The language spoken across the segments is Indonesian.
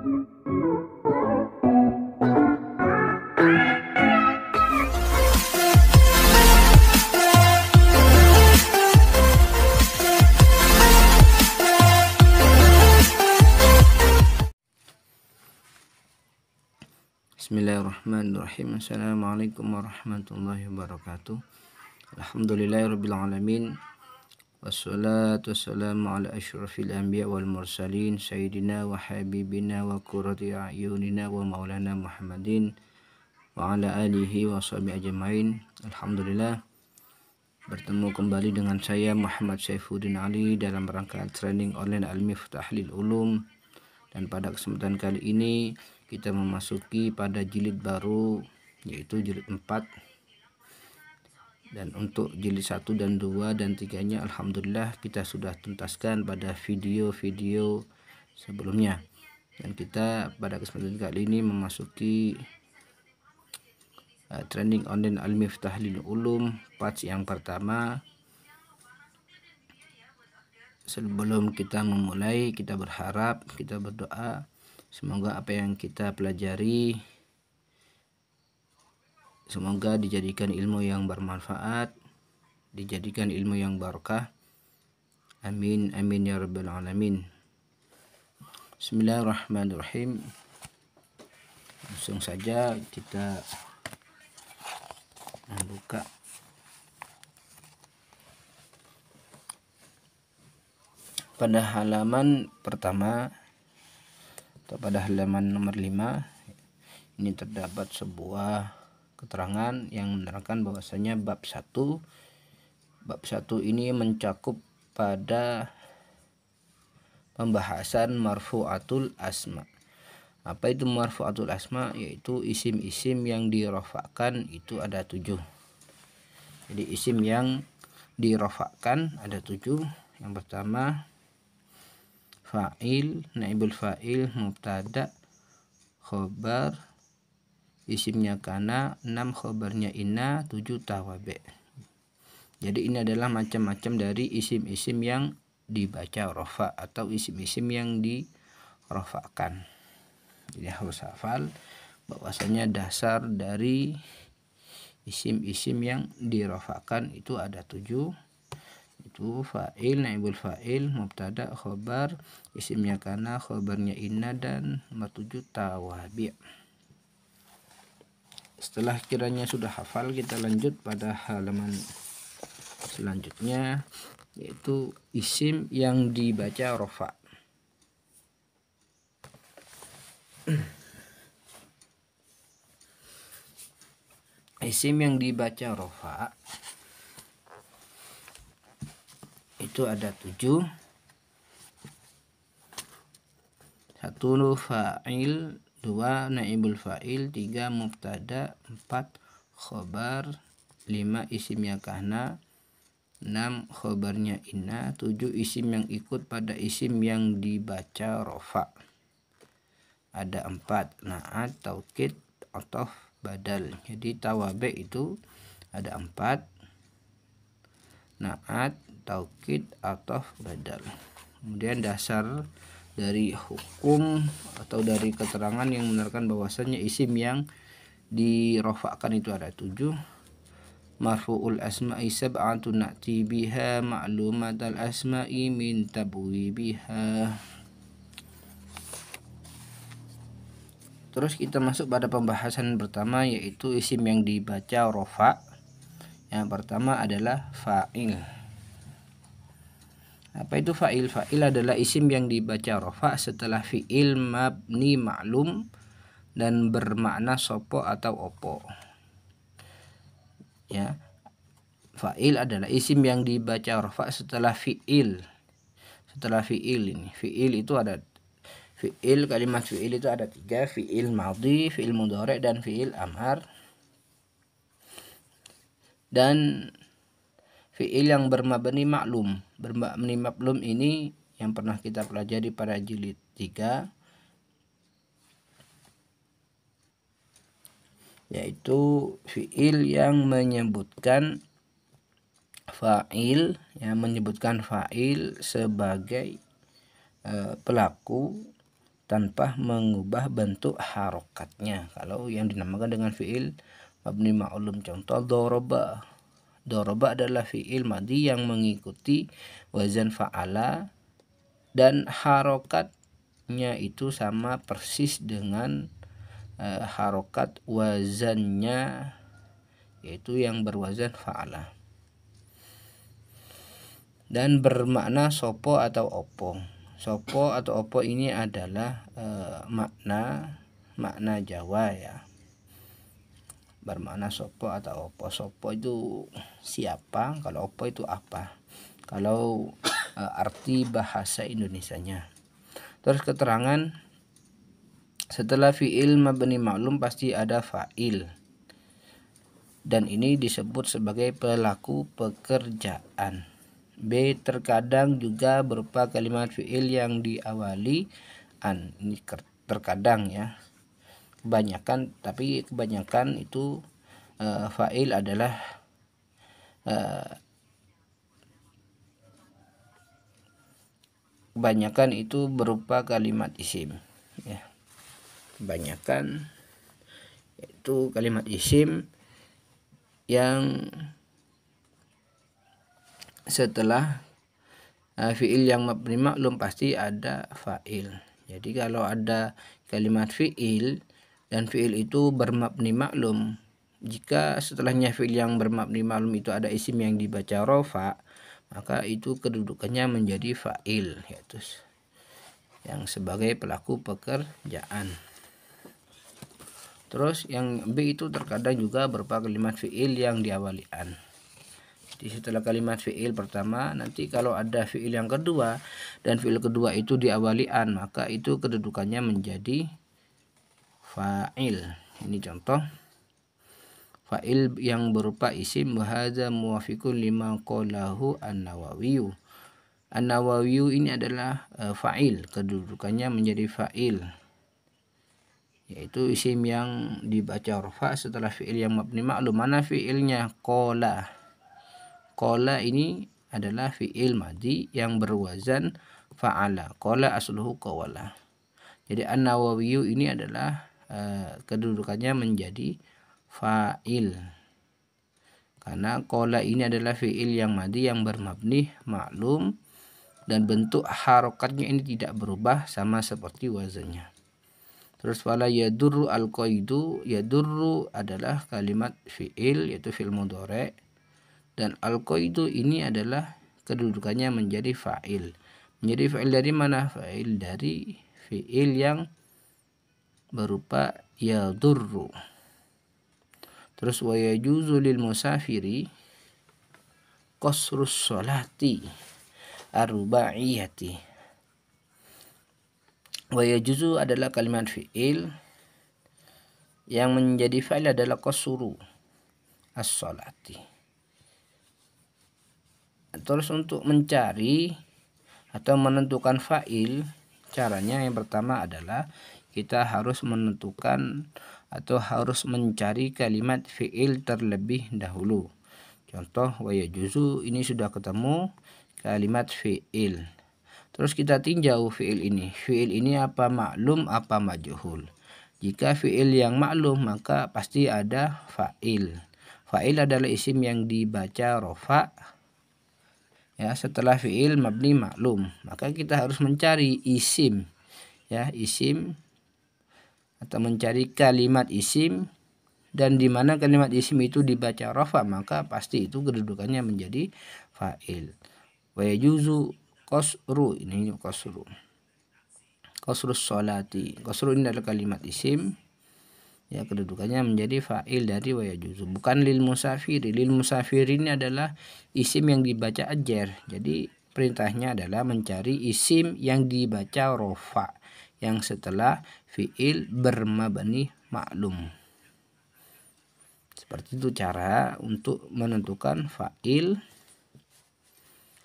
Bismillahirrahmanirrahim. Assalamualaikum warahmatullahi wabarakatuh. Alhamdulillahirabbil alamin. Wassalatu wassalamu ala asyrafil anbiya wal mursalin sayyidina wa habibina wa qurrati a'yunina wa maulana Muhammadin wa ala alihi wa sahbihi ajmain. Alhamdulillah, bertemu kembali dengan saya Muhammad Saifuddin Ali dalam rangka training online Al-Miftah lil Ulum. Dan pada kesempatan kali ini kita memasuki pada jilid baru, yaitu jilid 4. Dan untuk jilid 1 dan 2 dan 3-nya alhamdulillah kita sudah tuntaskan pada video-video sebelumnya. Dan kita pada kesempatan kali ini memasuki training online Al-Miftah lil Ulum batch yang pertama. Sebelum kita memulai, kita berharap, kita berdoa semoga apa yang kita pelajari semoga dijadikan ilmu yang bermanfaat, dijadikan ilmu yang barakah. Amin amin ya rabbal alamin. Bismillahirrahmanirrahim. Langsung saja kita membuka pada halaman pertama atau pada halaman nomor 5. Ini terdapat sebuah keterangan yang menerangkan bahwasanya bab 1 ini mencakup pada pembahasan marfu'atul asma. Apa itu marfu'atul asma? Yaitu isim-isim yang dirafa'kan itu ada 7. Jadi isim yang dirafa'kan ada 7. Yang pertama fa'il, naibul fa'il, mubtada, khobar, isimnya kana, 6 khobarnya inna, 7 tawabe. Jadi ini adalah macam-macam dari isim-isim yang dibaca rafa atau isim-isim yang dirafa'kan. Jadi harus hafal bahwasanya dasar dari isim-isim yang dirafa'kan itu ada 7. Itu fa'il, naibul fa'il, mubtada, khobar, isimnya kana, khobarnya inna, dan nomor 7 tawabi'. Setelah kiranya sudah hafal, kita lanjut pada halaman selanjutnya, yaitu isim yang dibaca rafa. Isim yang dibaca rafa itu ada 7. 1 fa'il, 2 naibul fa'il, 3 mubtada, 4 khobar, 5 isimnya kana, 6 khobarnya inna, 7 isim yang ikut pada isim yang dibaca rafa. Ada 4, na'at, taukid, atau badal. Jadi tawabe itu ada 4, na'at, taukid, atau badal. Kemudian dasar dari hukum atau dari keterangan yang menerangkan bahwasanya isim yang dirafa'kan itu ada 7. Marfu'ul asma'i sab'atun na'ti biha ma'lumatal asma'i min tabwibiha. Terus kita masuk pada pembahasan pertama, yaitu isim yang dibaca rafa. Yang pertama adalah fa'il. Apa itu fa'il? Fa'il adalah isim yang dibaca rafa setelah fi'il mabni ma'lum dan bermakna sopo atau opo. Ya. Fa'il adalah isim yang dibaca rafa setelah fi'il. Setelah fi'il ini. Fi'il itu ada fi'il, kalimat fi'il itu ada 3, fi'il madhi, fi'il mudhari, dan fi'il amar. Dan fi'il yang bermabni maklum. Bermabni maklum ini yang pernah kita pelajari pada jilid 3, yaitu fi'il yang menyebutkan fa'il, yang menyebutkan fa'il sebagai pelaku tanpa mengubah bentuk harokatnya. Kalau yang dinamakan dengan fiil mabni ma'lum, contoh doroba. Doroba adalah fiil madhi yang mengikuti wazan fa'ala dan harokatnya itu sama persis dengan harokat wazannya, yaitu yang berwazan fa'ala, dan bermakna sopo atau opo. Sopo atau opo ini adalah makna Jawa ya, bermakna sopo atau opo. Sopo itu siapa, kalau opo itu apa, kalau arti bahasa Indonesianya. Terus keterangan, setelah fiil mabni ma'lum pasti ada fa'il, dan ini disebut sebagai pelaku pekerjaan. B, terkadang juga berupa kalimat fiil yang diawali an. Ini terkadang ya, kebanyakan, tapi kebanyakan itu fa'il adalah kebanyakan itu berupa kalimat isim ya. Kebanyakan itu kalimat isim yang setelah fiil yang mabni maklum pasti ada fa'il. Jadi kalau ada kalimat fiil dan fiil itu bermabni maklum, jika setelahnya fiil yang bermabni maklum itu ada isim yang dibaca rofa, maka itu kedudukannya menjadi fa'il, yaitu yang sebagai pelaku pekerjaan. Terus yang B itu terkadang juga berupa kalimat fiil yang diawali an. Jadi setelah kalimat fiil pertama, nanti kalau ada fiil yang kedua dan fiil kedua itu diawali an, maka itu kedudukannya menjadi fa'il. Ini contoh fa'il yang berupa isim, wa hadza muwafiqun lima qalahu An-Nawawi. An-Nawawi ini adalah fa'il, kedudukannya menjadi fa'il, yaitu isim yang dibaca rafa setelah fiil yang mabni maklum. Mana fiilnya? Qala. Qala ini adalah fiil madhi yang berwazan fa'ala. Qala asluhu qawala. Jadi An-Nawawi ini adalah kedudukannya menjadi fa'il, karena qala ini adalah fiil yang madhi yang bermabni maklum dan bentuk harokatnya ini tidak berubah sama seperti wazannya. Terus wala yadurru al-qaidu, yadurru adalah kalimat fiil yaitu fiil mudhari, dan al-qaidu ini adalah kedudukannya menjadi fa'il. Menjadi fa'il dari mana? Fa'il dari fiil yang berupa yadurru. Terus wa yajuzu lil musafiri qasrus sholati ar-rubaiyati. Wa yajuzu adalah kalimat fi'il yang menjadi fa'il adalah qasru as-sholati. Terus untuk mencari atau menentukan fa'il, caranya yang pertama adalah kita harus menentukan atau harus mencari kalimat fi'il terlebih dahulu. Contoh wa yajuzu, ini sudah ketemu kalimat fi'il. Terus kita tinjau fi'il ini. Fi'il ini apa maklum apa majhul. Jika fi'il yang maklum maka pasti ada fa'il. Fa'il adalah isim yang dibaca rofa ya setelah fi'il mabni maklum. Maka kita harus mencari isim ya, isim atau mencari kalimat isim, dan di mana kalimat isim itu dibaca rofa maka pasti itu kedudukannya menjadi fa'il. Wa yajuzu qasru, ini qasru. Qasrus sholati. Qasru ini adalah kalimat isim ya, kedudukannya menjadi fa'il dari wa yajuzu. Bukan lil musafiri. Lil musafiri ini adalah isim yang dibaca ajar. Jadi perintahnya adalah mencari isim yang dibaca rofa yang setelah fi'il bermabni maklum. Seperti itu cara untuk menentukan fa'il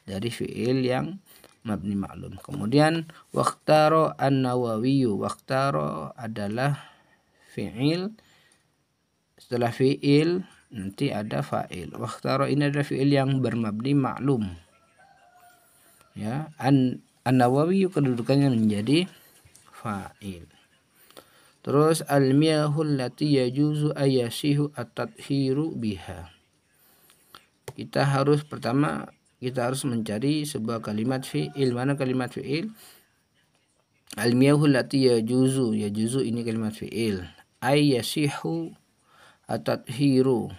dari fi'il yang mabni maklum. Kemudian waqtaro an-Nawawi. Waqtaro adalah fi'il, setelah fi'il nanti ada fa'il. Waqtaro ini adalah fi'il yang bermabni maklum ya. An-Nawawi kedudukannya menjadi fa'il. Terus al-miyahul lati yajuzu ayasihu at-tathiru biha. Kita harus mencari sebuah kalimat fi'il. Mana kalimat fi'il? Al-miyahul lati yajuzu ini kalimat fi'il. Ayasihu at-tathiru.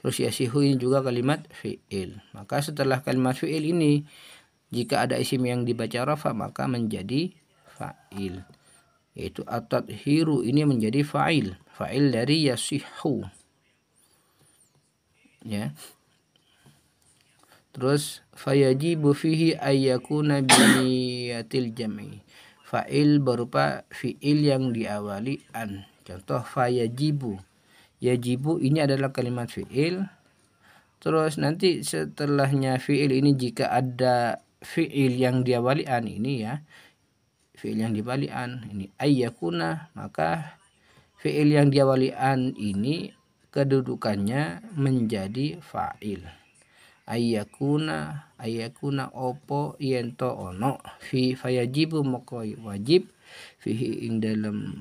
Terus yasihu ini juga kalimat fi'il. Maka setelah kalimat fi'il ini, jika ada isim yang dibaca rafa maka menjadi fa'il. Yaitu at-tathiru ini menjadi fa'il. Fa'il dari yasihu. Ya. Terus fayajibu fihi ayyakuna biniyatil jam'i. Fa'il berupa fi'il yang diawali an. Contoh fayajibu. Yajibu ini adalah kalimat fi'il. Terus nanti setelahnya fi'il ini jika ada fi'il yang diawali an ini ya. Fi'il yang diawali an ini ayyakuna, maka fi'il yang diawali an ini kedudukannya menjadi fa'il. Ayyakuna opo yento ono fi fayajibu moko wajib fihi ing dalam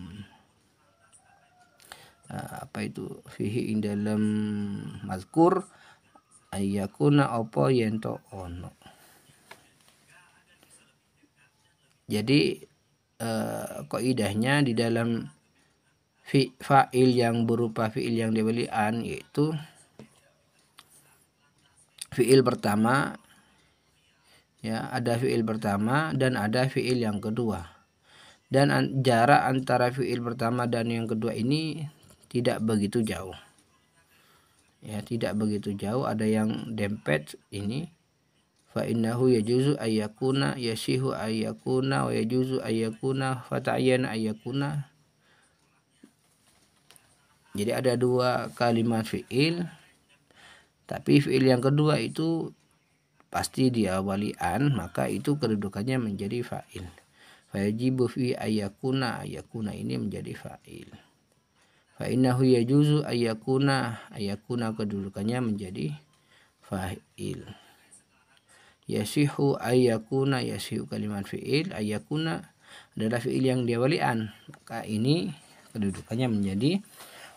fihi ing dalam mazkur ayyakuna opo yento ono. Jadi kaidahnya di dalam fa'il yang berupa fi'il yang diawali an, yaitu fi'il pertama ya, ada fi'il pertama dan ada fi'il yang kedua. Dan jarak antara fi'il pertama dan yang kedua ini tidak begitu jauh. Ya, tidak begitu jauh, ada yang dempet ini. Fa innahu yajuzu ayyakuna yasihu ayyakuna wa yajuzu ayyakuna fata'ayyana ayyakuna. Jadi ada dua kalimat fi'il, tapi fi'il yang kedua itu pasti diawali an, maka itu kedudukannya menjadi fa'il. Fayajibu fi ayyakuna ini menjadi fa'il. Fa innahu yajuzu ayyakuna kedudukannya menjadi fa'il. Yasihu ayyakuna, yasihu kalimat fi'il, ayyakuna adalah fi'il yang diawali an, maka ini kedudukannya menjadi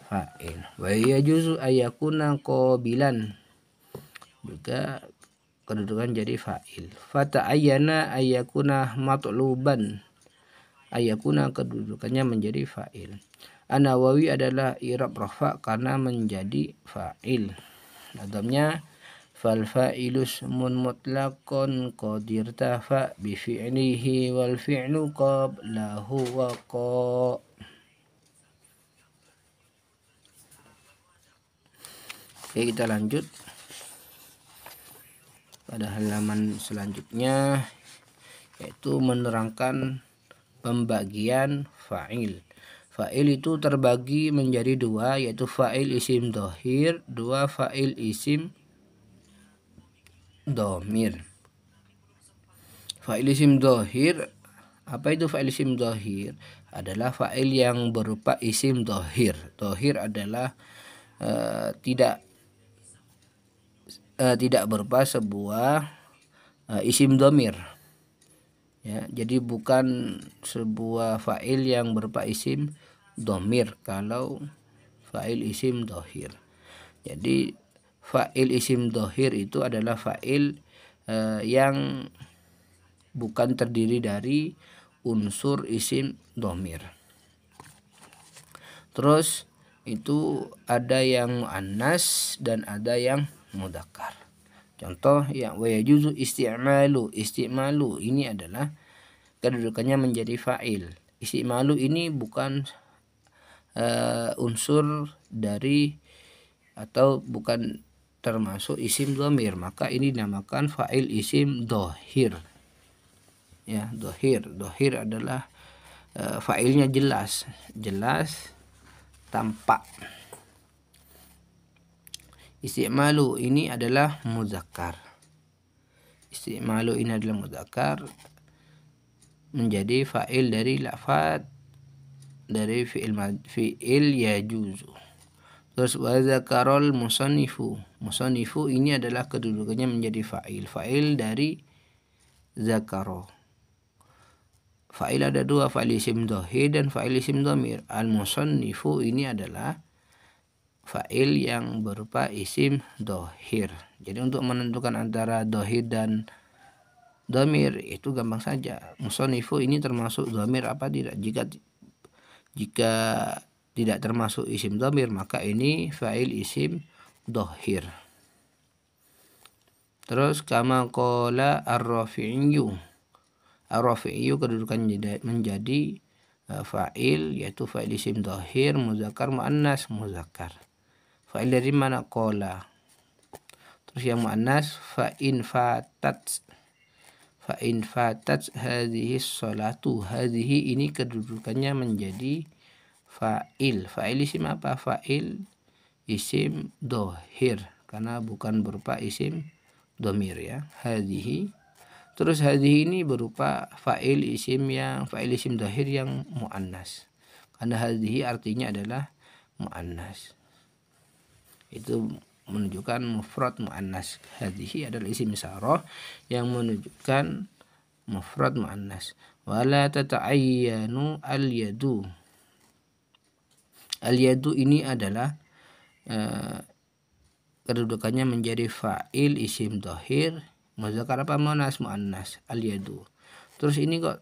fa'il. Wa yajuzu ayyakuna qabilan, juga kedudukan jadi fa'il. Fata'ayyana ayyakuna matluban, ayyakuna kedudukannya menjadi fa'il. An-Nawawi adalah i'rab rafa karena menjadi fa'il. Adamnya fal fa'ilu ismun mutlaqun qad irtafa bi fi'lihi wal fi'lu qablahu waqa. Oke, kita lanjut pada halaman selanjutnya, yaitu menerangkan pembagian fa'il. Fa'il itu terbagi menjadi dua, yaitu fa'il isim dhohir, dua fa'il isim dhamir. Fa'il isim dhohir, apa itu fa'il isim dhohir? Adalah fa'il yang berupa isim dhohir. Dhohir adalah tidak berupa sebuah isim dhamir. Ya, jadi bukan sebuah fa'il yang berupa isim dhamir kalau fa'il isim dhohir. Jadi fa'il isim dhohir itu adalah fa'il yang bukan terdiri dari unsur isim dhamir. Terus itu ada yang muannas dan ada yang mudzakkar. Contoh yang wa yajuzu isti'malu ini adalah kedudukannya menjadi fa'il. Isti'malu ini bukan unsur dari atau bukan termasuk isim dhamir, maka ini dinamakan fa'il isim dhohir. Ya, dhohir adalah fa'ilnya jelas tampak. Isti'malu ini adalah mudzakkar. Isti'malu ini adalah mudzakkar, menjadi fa'il dari lafaz dari fi'il yajuzu. Terus wa dzakarul musannifu. Musannifu ini adalah kedudukannya menjadi fa'il. Fa'il dari zakaro. Fa'il ada dua, fa'il isim dhahir dan fa'il isim dhamir. Al-musannifu ini adalah fa'il yang berupa isim dhahir. Jadi untuk menentukan antara dhahir dan dhamir itu gampang saja. Musannifu ini termasuk dhamir apa tidak? Jika tidak termasuk isim dhamir, maka ini fa'il isim dhahir. Terus kama qala ar-rafi'iyyu. Ar-rafi'iyyu kedudukannya menjadi fa'il, yaitu fa'il isim dhahir muzakkar muannas muzakkar. Fa'il dari mana? Qala. Terus yang muannas fa'in fatat. Fa'in fatat hadhihi sholatu. Hadhihi ini kedudukannya menjadi fa'il. Fa'il isim apa? Fa'il isim dhahir karena bukan berupa isim dhamir ya. Hadhihi. Terus hadhihi ini berupa fa'il isim dhahir yang muannas. Karena hadhihi artinya adalah muannas. Itu menunjukkan mufrad muannas. Hadhihi adalah isim isyarah yang menunjukkan mufrad muannas. Wala tata'ayyanu al-yadu. Al-yadu ini adalah kedudukannya menjadi fa'il isim dhahir muzakkar apa muannas? Muannas. Al-yadu. Terus ini kok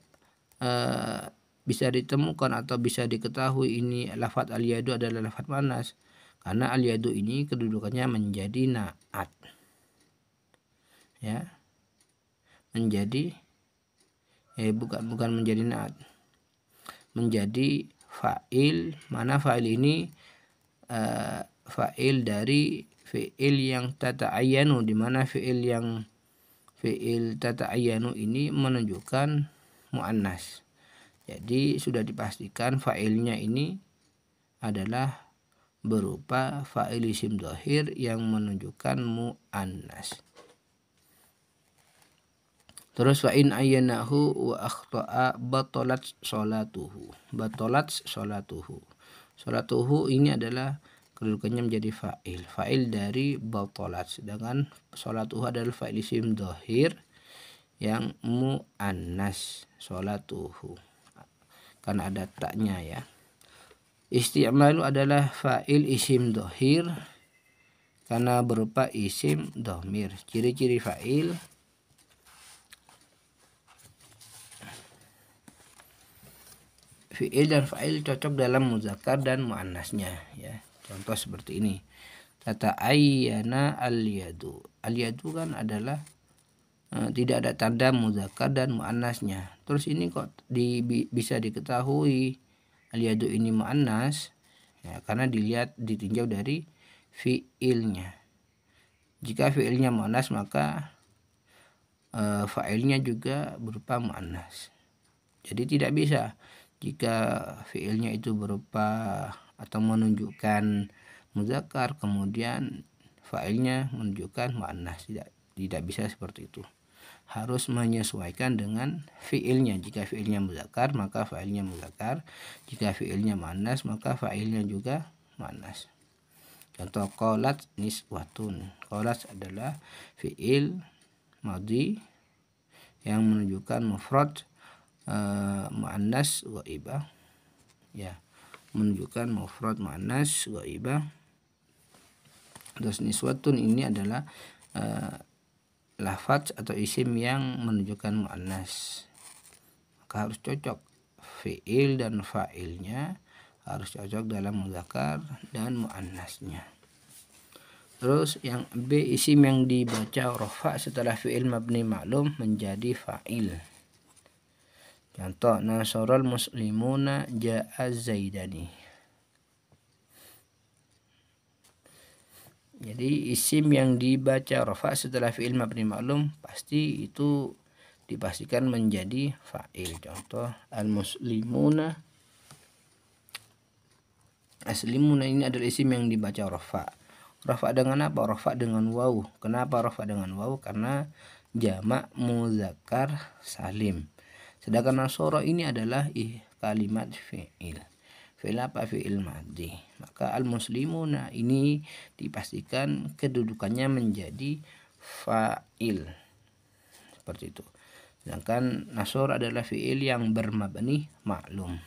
bisa ditemukan atau bisa diketahui ini lafadz al-yadu adalah lafadz muannas karena al-yadu ini kedudukannya menjadi na'at. Ya. Menjadi bukan menjadi na'at. Menjadi fa'il, mana fa'il ini fa'il dari fi'il yang tata'ayyanu, di mana fi'il tata'ayyanu ini menunjukkan muannas. Jadi sudah dipastikan fa'ilnya ini adalah berupa fa'il isim dhahir yang menunjukkan muannas. Terus fa'in ayyanahu wa akhta'a batalat sholatuhu. Batalat sholatuhu. Sholatuhu ini adalah kedudukannya menjadi fa'il. Fa'il dari batalat. Sedangkan sholatuhu adalah fa'il isim dhahir yang muannas. Sholatuhu. Karena ada taknya ya. Isti'malu adalah fa'il isim dhahir karena berupa isim dhamir. Ciri-ciri fa'il. Fi'il dan fa'il cocok dalam muzakkar dan muannasnya ya. Contoh seperti ini. Tata'ayyana al-yadu. Al-yadu kan adalah tidak ada tanda muzakkar dan muannasnya. Terus ini kok bisa diketahui al-yadu ini muannas ya, karena ditinjau dari fi'ilnya. Jika fi'ilnya muannas maka fa'ilnya juga berupa muannas. Jadi tidak bisa jika fi'ilnya itu berupa atau menunjukkan muzakkar kemudian fa'ilnya menunjukkan muannas. Tidak bisa seperti itu. Harus menyesuaikan dengan fi'ilnya. Jika fi'ilnya muzakkar maka fa'ilnya muzakkar. Jika fi'ilnya muannas maka fa'ilnya juga muannas. Contoh qalat niswatun. Qalat adalah fi'il madhi yang menunjukkan mufrad muannas ghaibah ya, menunjukkan mufrad muannas ghaibah. Terus niswatun ini adalah lafadz atau isim yang menunjukkan muannas, maka harus cocok fi'il dan fa'ilnya harus cocok dalam muzakkar dan muannasnya. Terus yang B, isim yang dibaca rafa setelah fi'il mabni ma'lum menjadi fa'il. Contoh nasaral muslimuna ja'a zaidani. Jadi isim yang dibaca rafa setelah fi'il mabni ma'lum pasti itu dipastikan menjadi fa'il. Contoh al-muslimuna. Aslimuna ini adalah isim yang dibaca rafa. Rafa dengan apa? Rafa dengan waw. Kenapa rafa dengan waw? Karena jamak muzakkar salim. Sedangkan nasara ini adalah kalimat fi'il. Fi'il apa? Fi'il madhi. Maka al-muslimuna ini dipastikan kedudukannya menjadi fa'il. Seperti itu. Sedangkan nasor adalah fiil yang bermabni maklum.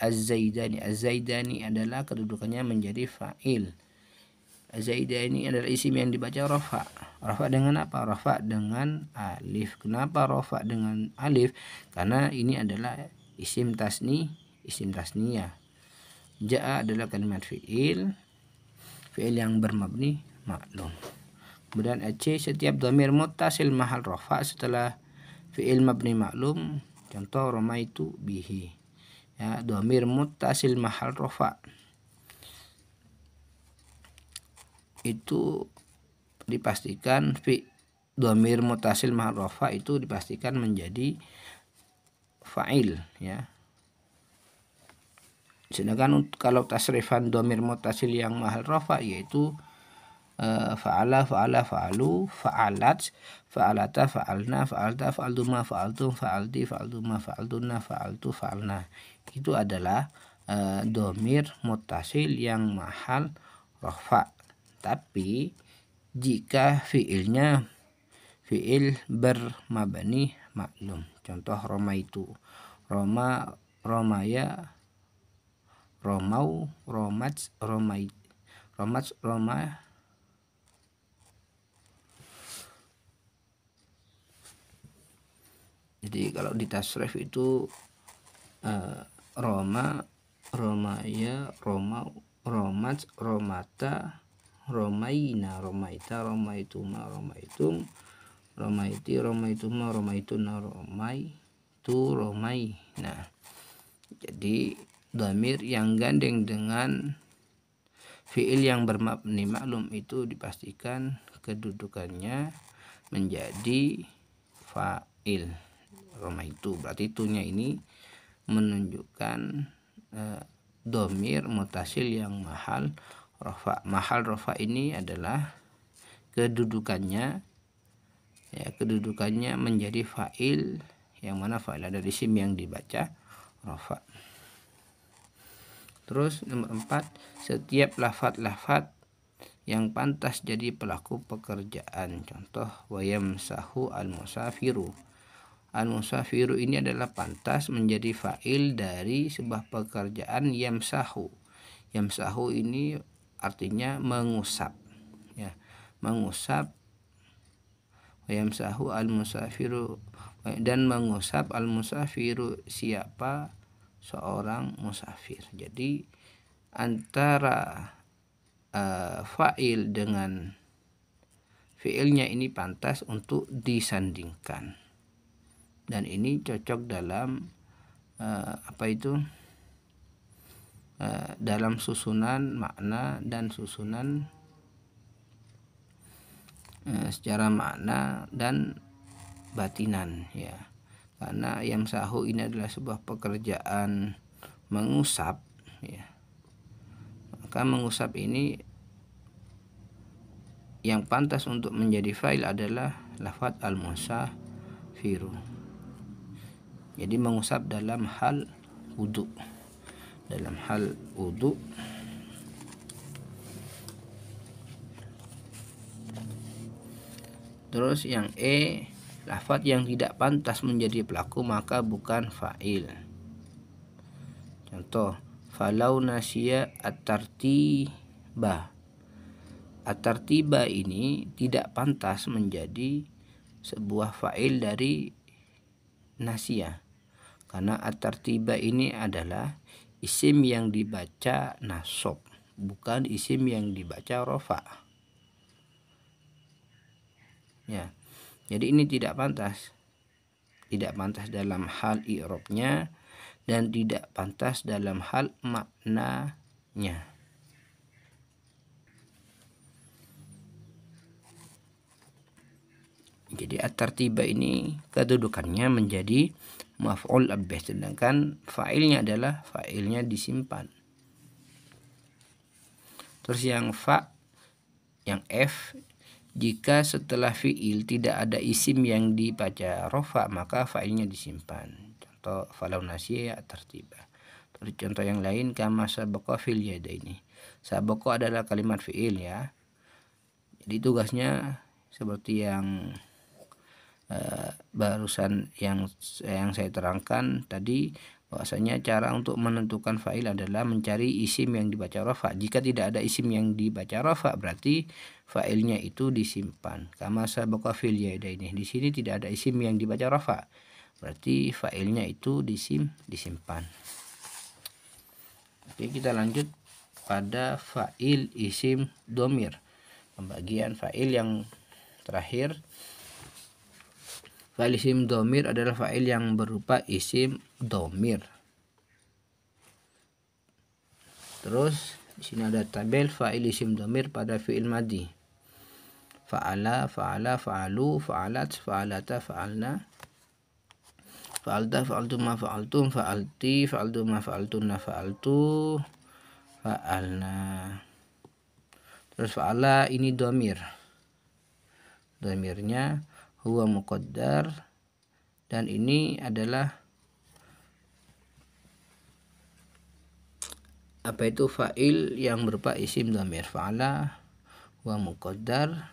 Az-zaidani, az-zaidani adalah kedudukannya menjadi fa'il. Az-zaidani adalah isim yang dibaca rafa. Rafa dengan apa? Rafa dengan alif. Kenapa rafa dengan alif? Karena ini adalah isim tasniyah. Ja'a adalah kalimat fiil yang bermabni maklum. Kemudian C, setiap dhamir muttasil mahal rafa setelah fiil mabni maklum. Contoh ramaitu bihi. Ya, dhamir muttasil mahal rafa itu dipastikan dhamir muttasil mahal rafa itu dipastikan menjadi fa'il, ya. Sedangkan kalau tasrifan dhamir muttasil yang mahal rafa yaitu fa'ala, fa'ala, fa'alu, fa'alat, fa'alata, fa'alna, fa'alta, fa'altuma, fa'altum, fa'alti, fa'altuma, fa'altuna, fa'altu, fa'alna. Itu adalah dhamir muttasil yang mahal rafa. Tapi jika fiilnya fiil bermabni maklum. Contoh romaitu, roma, romaya, romau, romats, romai, romats, roma. Jadi kalau di tasrif itu roma, romaya, romau, romats, romata, romaina, romaita, romaituma, romaitum, romaiti, romaituma, romaituna, romaitu, romai. Nah, jadi dhamir yang gandeng dengan fiil yang bermabni maklum itu dipastikan kedudukannya menjadi fa'il. Romaitu, berarti itunya ini menunjukkan dhamir muttasil yang mahal rafa. Mahal rafa ini adalah kedudukannya, ya, kedudukannya menjadi fa'il, yang mana fa'il ada isim yang dibaca rafa. Terus nomor 4, setiap lafat-lafat yang pantas jadi pelaku pekerjaan. Contoh wayamsahu al-musafiru. Al-musafiru ini adalah pantas menjadi fa'il dari sebuah pekerjaan yamsahu. Yamsahu ini artinya mengusap, ya, mengusap. Yamsahu al-musafiru, dan mengusap al-musafiru siapa? Seorang musafir. Jadi antara fa'il dengan fi'ilnya ini pantas untuk disandingkan. Dan ini cocok dalam dalam susunan makna dan susunan secara makna dan batinan, ya. Karena yamsahu ini adalah sebuah pekerjaan mengusap, ya. Maka mengusap ini yang pantas untuk menjadi fa'il adalah lafaz al-musafiru. Jadi mengusap dalam hal wudu. Dalam hal wudu terus yang E, lafaz yang tidak pantas menjadi pelaku maka bukan fa'il. Contoh falau nasiya at-tartiba. At-tartiba ini tidak pantas menjadi sebuah fa'il dari nasiya. Karena at-tartiba ini adalah isim yang dibaca nasab, bukan isim yang dibaca rafa. Ya. Jadi ini tidak pantas. Tidak pantas dalam hal i'rabnya dan tidak pantas dalam hal maknanya. Jadi at-tartiba ini kedudukannya menjadi maf'ul abih, sedangkan fa'ilnya adalah fa'ilnya disimpan. Terus yang yang F, jika setelah fi'il tidak ada isim yang dibaca rafa maka fa'ilnya disimpan. Contoh falau nasiya at-tartiba. Terus contoh yang lain kama sabaqa fil yadaini. Sabaqa adalah kalimat fi'il, ya. Jadi tugasnya seperti yang barusan yang saya terangkan tadi, bahwasanya cara untuk menentukan fa'il adalah mencari isim yang dibaca rafa. Jika tidak ada isim yang dibaca rafa, berarti fa'ilnya itu disimpan. Kama sabaqa fil yadaini. Di sini tidak ada isim yang dibaca rafa, berarti fa'ilnya itu disimpan. Oke, kita lanjut pada fa'il isim domir. Pembagian fa'il yang terakhir. Fa'il isim domir adalah fa'il yang berupa isim domir. Terus di sini ada tabel fa'il isim domir pada fi'il madi. Fa'ala, fa'ala, fa'alu, fa'alat, fa'alata, fa'alna, fa'alta, fa'altuma, fa'altum, fa'alti, fa'altuma, fa'altunna, fa'altu, fa'alna. Terus fa'ala ini domir. Domirnya huwa muqaddar, dan ini adalah fa'il yang berupa isim domir. Fa'ala huwa muqaddar,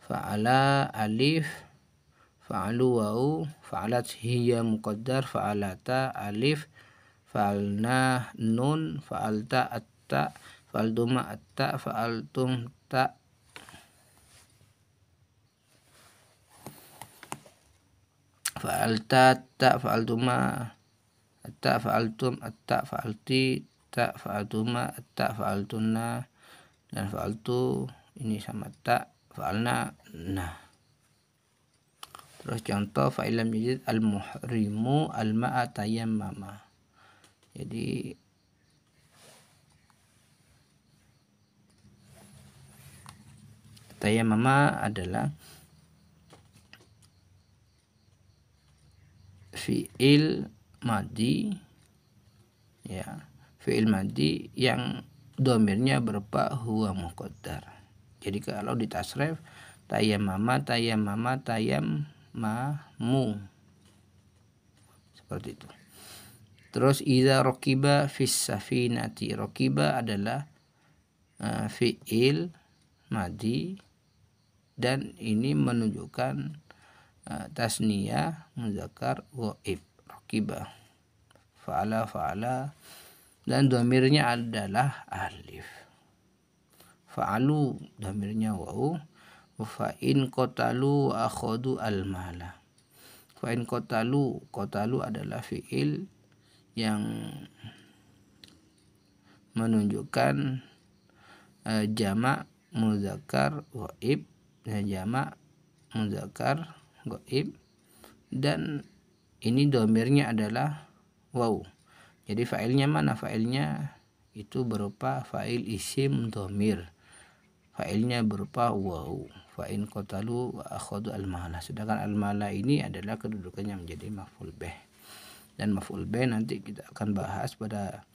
fa'ala alif, fa'alu wau, fa'alat hiya muqaddar, fa'alata alif, fa'alna nun, fa'alta atta, fa'altuma atta, fa'altum ta, fa'alta ta, fa'altuma atta, fa'altum atta, fa'alti ta, fa'altuma atta, fa'altunna, dan fa'altu ini sama ta, fa'alna nah. Terus contoh fa'il lam yajid al muhrimu al ma'a tayammama. Jadi tayammama adalah fi'il madi, ya, fi'il madi yang domirnya berupa huwa muqaddar. Jadi kalau ditasrif tayammama, tayammama, tayammamu, seperti itu. Terus idza raqiba fis safinati. Raqiba adalah fi'il madi, dan ini menunjukkan tasniyah muzakkar ghaib. Raqiba, fa'ala, fa'ala, dan domirnya adalah alif. Fa'alu domirnya wau. Fa'in qatalu wa akhadu al-mala. Fa'in qatalu, qatalu adalah fi'il yang menunjukkan jamak muzakkar ghaib, jamak muzakkar ghaib, dan ini domirnya adalah waw. Jadi fa'ilnya mana? Fa'ilnya itu berupa fa'il isim domir. Fa'ilnya berupa waw. Fa'in qatalu wa akhadu al-mala. Sedangkan al-mala ini adalah kedudukannya menjadi maf'ul bih. Dan maf'ul bih nanti kita akan bahas pada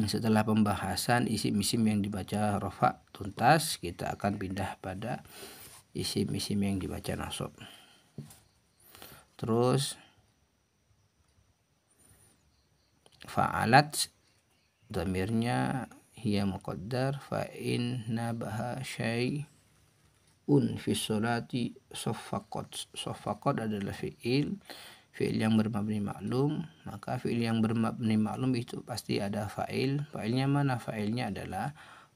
setelah pembahasan isim-isim yang dibaca rafa tuntas, kita akan pindah pada isim-isim yang dibaca nasab. Terus fa'alat dhamirnya hiya muqaddar, fa'in nabaha syai'un fi sholati saffaqat. Saffaqat adalah fi'il yang bermabni maklum, maka fi'il yang bermabni maklum itu pasti ada fa'il. Fa'ilnya mana? Fa'ilnya adalah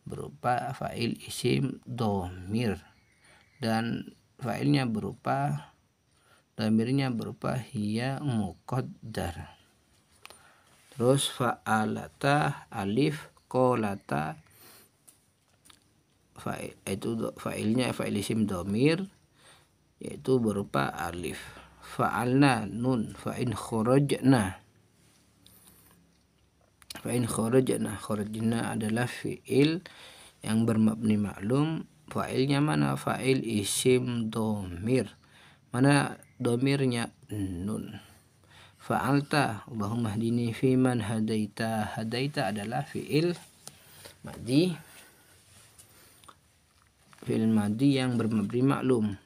berupa fa'il isim dhamir, dan fa'ilnya berupa dhamirnya berupa hiya muqaddar. Terus fa'alata alif, qolata itu fa'ilnya fa'il isim dhamir yaitu berupa alif. Fa'alna nun, fa'in kharajna. Fa'in kharajna, kharajna adalah fi'il yang bermabni maklum. Fa'ilnya mana? Fa'il isim dhamir. Mana dhamirnya? Nun. Fa'alta, Allahumma hdini fiman hadaita. Hadaita adalah fi'il madi. Fi'il madi yang bermabni maklum,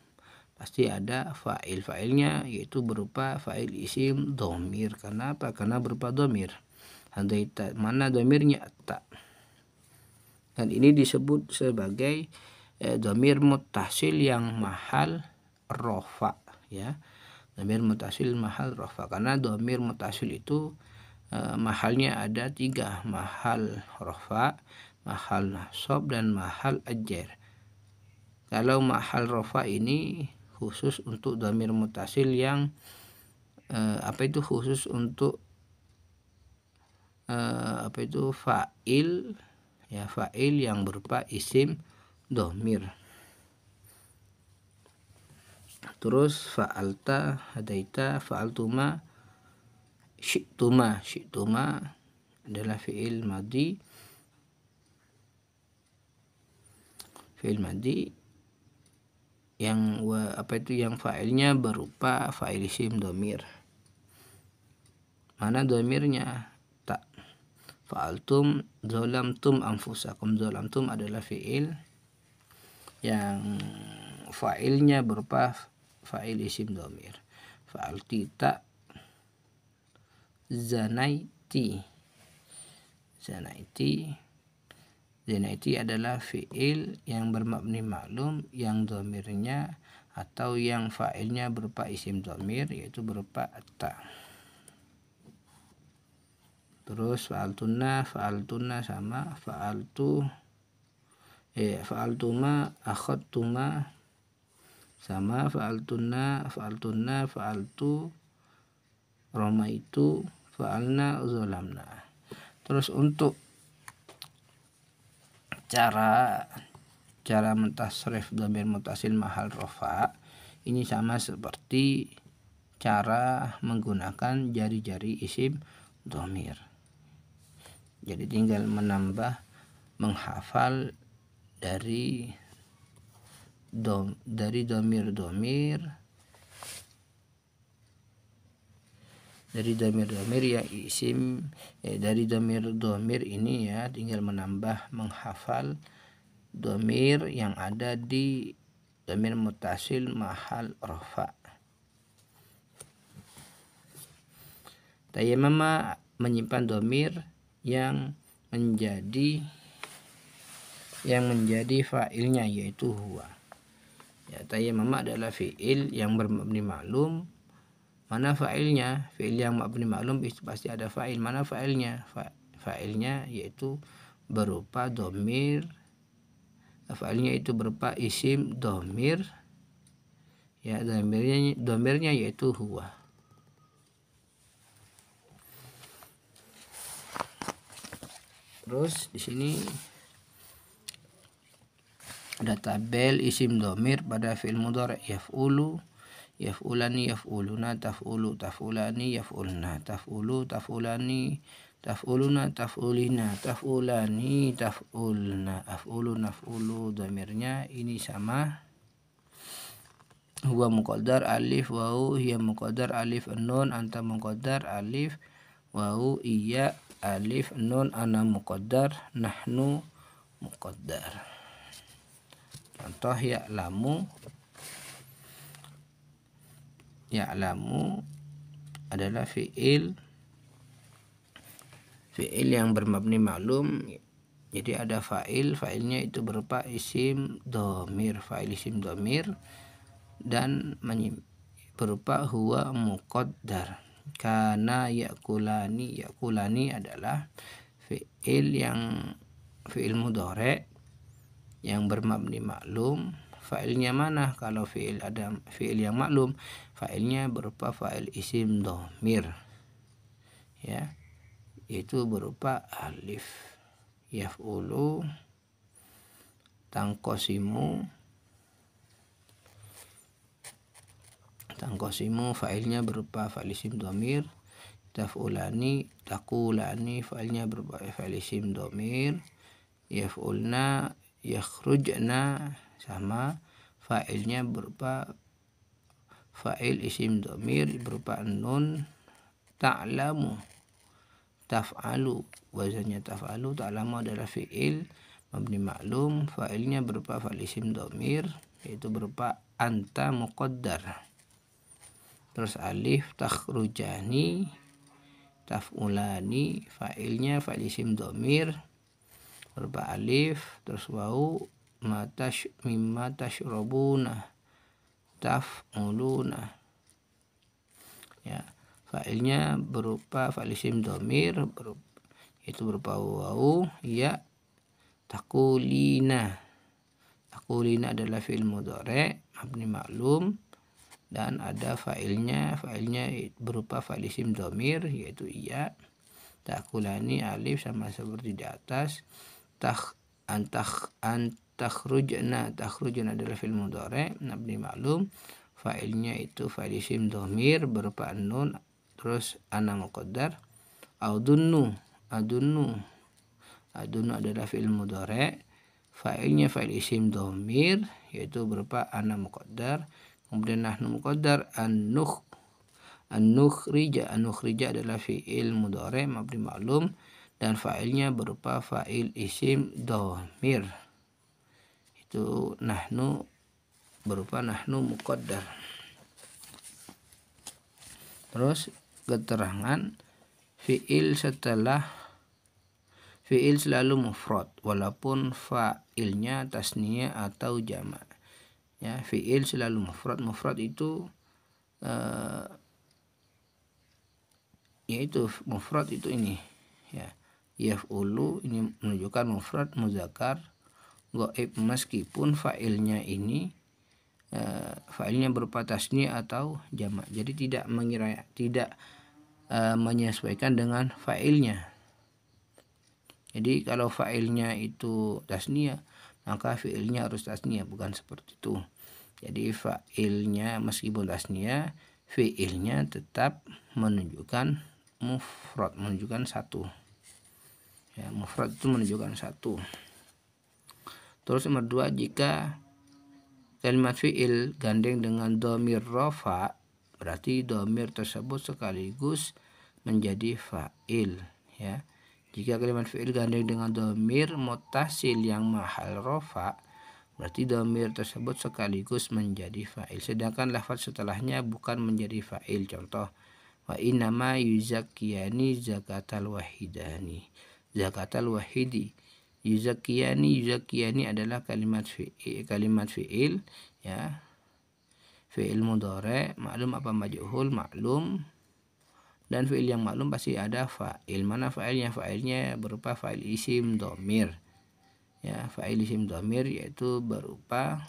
pasti ada fa'il. Fa'ilnya yaitu berupa fa'il isim dhamir. Karena apa? Karena berupa dhamir. Hadaita, mana dhamirnya? Ta. Dan ini disebut sebagai dhamir muttasil yang mahal rofa, ya. Dhamir mutasil mahal rofa, karena dhamir mutasil itu mahalnya ada 3, mahal rofa, mahal nasab, dan mahal ajar. Kalau mahal rofa ini khusus untuk dhamir mutasil yang khusus untuk fa'il, ya, fa'il yang berupa isim dhamir. Terus fa'alta, hadaita, fa'altuma, syi'tuma. Syi'tuma adalah fi'il madhi. Fi'il madhi yang yang fa'ilnya berupa fa'il isim dhamir. Mana dhamirnya? Tak. Fa'altum, zalamtum anfusakum. Zalamtum adalah fi'il yang fa'ilnya berupa fa'il isim dhamir. Fa'altita, zanaiti. Zanaiti adalah fi'il yang bermabni maklum yang dhamirnya atau yang fa'ilnya berupa isim dhamir, yaitu berupa ta. Terus fa'altunna, fa'altunna sama fa'altuma, akhadtuma sama fa'altunna, fa'altu, ramaitu, fa'alna, zalamna. Terus untuk cara mentasrif dhamir mutasil mahal rofa ini sama seperti cara menggunakan jari-jari isim dhamir. Jadi tinggal menambah, menghafal dari dhamir-dhamir ya isim, dari dhamir ini, ya, tinggal menambah, menghafal dhamir yang ada di dhamir mutasil mahal rofa. Tayammama menyimpan dhamir yang menjadi fa'ilnya, yaitu huwa. Ya, tayammama adalah fi'il yang bermabni maklum. Mana fa'ilnya? Fi'il yang mabni maklum itu pasti ada fa'il. Mana fa'ilnya? Fa'ilnya yaitu berupa dhamir. Fa'ilnya itu berupa isim dhamir. Ya, dhamirnya yaitu huwa. Terus di sini ada tabel isim dhamir pada fi'il mudhari'. Yaf'ulu, yaf'ulani, yaf'uluna, taf'ulu, taf'ulani, yaf'ulna, taf'ulu, taf'ulani, taf'uluna, taf'ulina, taf'ulani, taf'ulna, af'ulu, naf'ulu. Dhamirnya ini sama. Huwa muqaddar alif wawu, hiya muqaddar alif nun, anta muqaddar alif wawu, iya alif nun, ana muqaddar, nahnu muqaddar. Contoh ya'lamu adalah fi'il yang bermabni maklum. Jadi ada fa'ilnya itu berupa isim dhamir, fa'il isim dhamir, dan berupa huwa muqaddar. Kana yakulani adalah fi'il mudhari' yang bermabni maklum. Fa'ilnya mana? Kalau ada fi'il yang maklum, fa'ilnya berupa fa'il isim dhamir, ya, yaitu berupa alif. Yaf'ulu, tangkosimu, fa'ilnya berupa fa'il isim dhamir. Taf'ulani, taqulani, fa'ilnya berupa fa'il isim dhamir. Yaf'ulna, yakhrujna, sama, fa'ilnya berupa fa'il isim dhamir berupa nun. Ta'lamu, taf'alu, wazannya taf'alu. Ta'lamu adalah fi'il mabni maklum, fa'ilnya berupa fa'il isim dhamir, yaitu berupa anta muqaddar. Terus alif, takhrujani, taf'ulani, fa'ilnya fa'il isim dhamir berupa alif. Terus wawu, mimma tashrabuna, taf'uluna. Ya, fa'ilnya berupa fa'il isim dhamir itu berupa wawu, ya, takulina. Takulina adalah fi'il mudhari' mabni ma'lum, dan ada fa'ilnya berupa fa'il isim dhamir yaitu iya. Takulani alif sama seperti di atas. Takhrujna adalah fi'il mudhari' mabni ma'lum, fa'ilnya itu fa'il isim dhamir berupa nun, terus ana muqaddar. Adunnu adalah fi'il mudhari', fa'ilnya fa'il isim dhamir yaitu berupa ana muqaddar. Kemudian nahnu muqaddar. An-nukhrija adalah fi'il mudhari' mabni ma'lum, dan fa'ilnya berupa fa'il isim dhamir. Itu nahnu berupa nahnu muqaddar. Terus keterangan fi'il selalu mufrad walaupun fa'ilnya tasniyah atau jamak. Ya, fi'il selalu mufrad. Mufrad itu yaitu mufrad itu ini, ya, yaf'ulu ini menunjukkan mufrad muzakkar ghaib meskipun fa'ilnya ini fa'ilnya berupa tasniyah atau jamak. Jadi tidak menyesuaikan dengan fa'ilnya. Jadi kalau fa'ilnya itu tasniyah, maka fi'ilnya harus tasniyah, bukan seperti itu. Jadi fa'ilnya meskipun tasniyah, fi'ilnya tetap menunjukkan mufrad, menunjukkan satu. Ya, mufrad itu menunjukkan satu. Terus nomor 2, jika kalimat fi'il gandeng dengan dhamir rafa, berarti dhamir tersebut sekaligus menjadi fa'il. Ya, jika kalimat fi'il gandeng dengan dhamir muttasil yang mahal rafa, berarti dhamir tersebut sekaligus menjadi fa'il. Sedangkan lafaz setelahnya bukan menjadi fa'il. Contoh, wa innama yuzakkiyani zakatal wahidi. Yuzakkiyani adalah kalimat fi'il, ya, fi'il mudhari' maklum apa majhul, maklum, dan fi'il yang maklum pasti ada fa'il. Mana fa'ilnya? Fa'ilnya berupa fa'il isim dhamir. Ya, fa'il isim dhamir yaitu berupa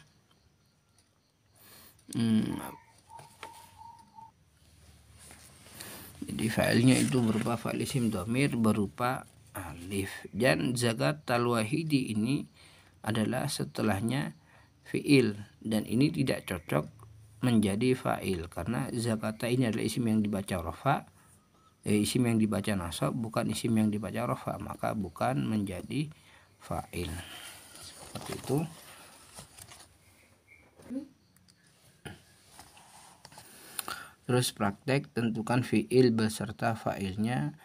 jadi fa'ilnya itu berupa fa'il isim dhamir berupa alif. Dan zakatal wahidi ini adalah setelahnya fi'il, dan ini tidak cocok menjadi fa'il karena zakata ini adalah isim yang dibaca rafa, isim yang dibaca nasab, bukan isim yang dibaca rafa, maka bukan menjadi fa'il. Seperti itu. Terus praktek, tentukan fi'il beserta fa'ilnya,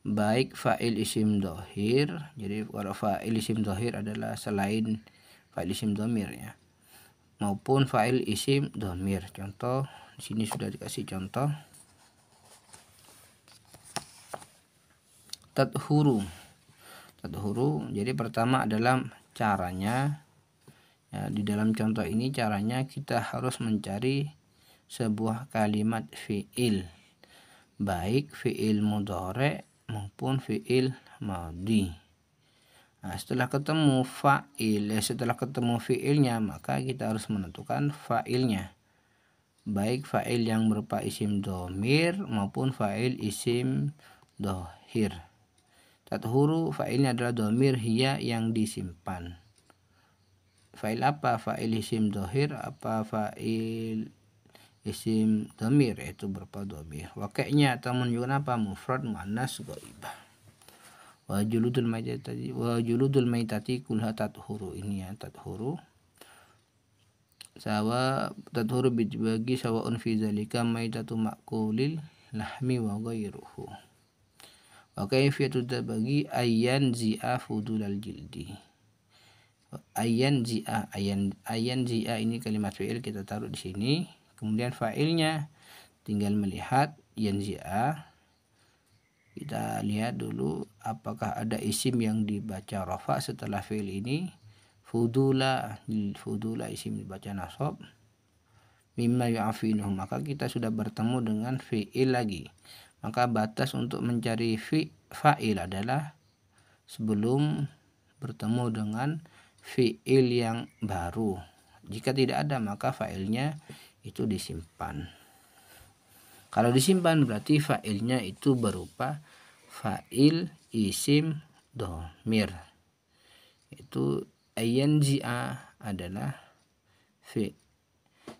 baik fa'il isim dhohir. Jadi kalau fa'il isim dhohir adalah selain fa'il isim dhamir, ya, maupun fa'il isim dhamir. Contoh di sini sudah dikasih contoh. Tadhuru. Jadi pertama adalah caranya. Ya, di dalam contoh ini caranya kita harus mencari sebuah kalimat fi'il, baik fi'il mudhari' maupun fi'il madhi. Nah, setelah ketemu fi'ilnya, maka kita harus menentukan fa'ilnya, baik fa'il yang berupa isim dhamir maupun fa'il isim dhohir. Tadhuru fa'ilnya adalah dhamir hiya yang disimpan. Fa'il apa? Fa'il isim dhohir apa fa'il isim dhamir, yaitu berupa dhamir. Wakainya atau menunjukkan apa? Mufrad muannas ghaibah. Wa juludul maitati kulha tadhuru. Ini ya, tadhuru. Tadhuru bagi sawaun fi zalika maitatu ma'kulil lahmi wa ghairuhu. Wa kaifiyatu bagi ayyan zi'a fudulal jildi. Ayyan zi'a ini kalimat fi'il, kita taruh di sini. Kemudian fa'ilnya tinggal melihat yanzi'a. Kita lihat dulu apakah ada isim yang dibaca rafa setelah fi'il ini. Fudula isim dibaca nasab. mimma yu'afinuhu, maka kita sudah bertemu dengan fi'il lagi. Maka batas untuk mencari fa'il adalah sebelum bertemu dengan fi'il yang baru. Jika tidak ada, maka fa'ilnya itu disimpan. Kalau disimpan berarti fa'ilnya itu berupa fa'il isim dhamir. Itu yanzi'a adalah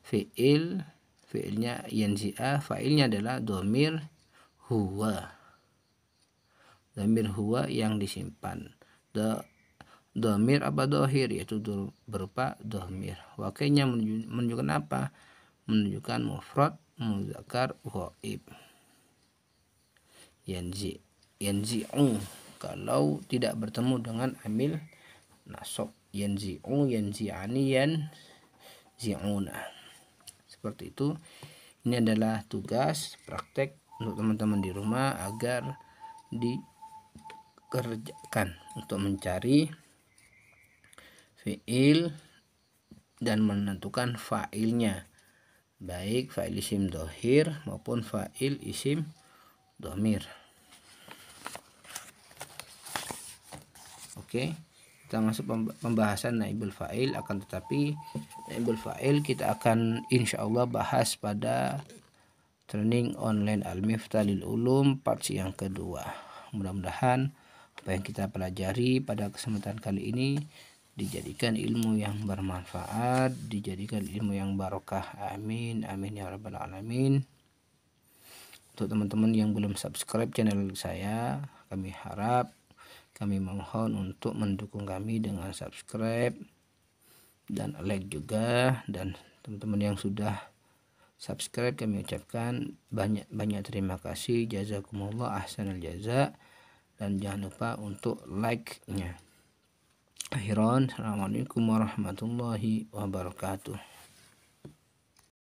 fi'ilnya yanzi'a, fa'ilnya adalah dhamir huwa. Dhamir huwa yang disimpan. Dhamir apa dohir, yaitu berupa dhamir. Wakilnya menunjukkan apa? Menunjukkan mufrad muzakkar ghaib. Yanzi'u kalau tidak bertemu dengan amil nasab. Yanzi'u, yanzi'ani, yanzi'una. Seperti itu. Ini adalah tugas praktek untuk teman-teman di rumah agar dikerjakan untuk mencari fi'il dan menentukan fa'ilnya, baik fa'il isim dhohir maupun fa'il isim dhamir. Oke, kita masuk pembahasan naibul fa'il. Akan tetapi naibul fa'il kita akan insyaallah bahas pada training online Al-Miftah lil Ulum part yang kedua. Mudah-mudahan apa yang kita pelajari pada kesempatan kali ini dijadikan ilmu yang bermanfaat, dijadikan ilmu yang barokah. Amin amin ya rabbal alamin. Untuk teman-teman yang belum subscribe channel saya, kami mohon untuk mendukung kami dengan subscribe dan like juga. Dan teman-teman yang sudah subscribe, kami ucapkan banyak terima kasih, jazakumullah ahsanal jaza, dan jangan lupa untuk like-nya. Akhiran, assalamualaikum warahmatullahi wabarakatuh.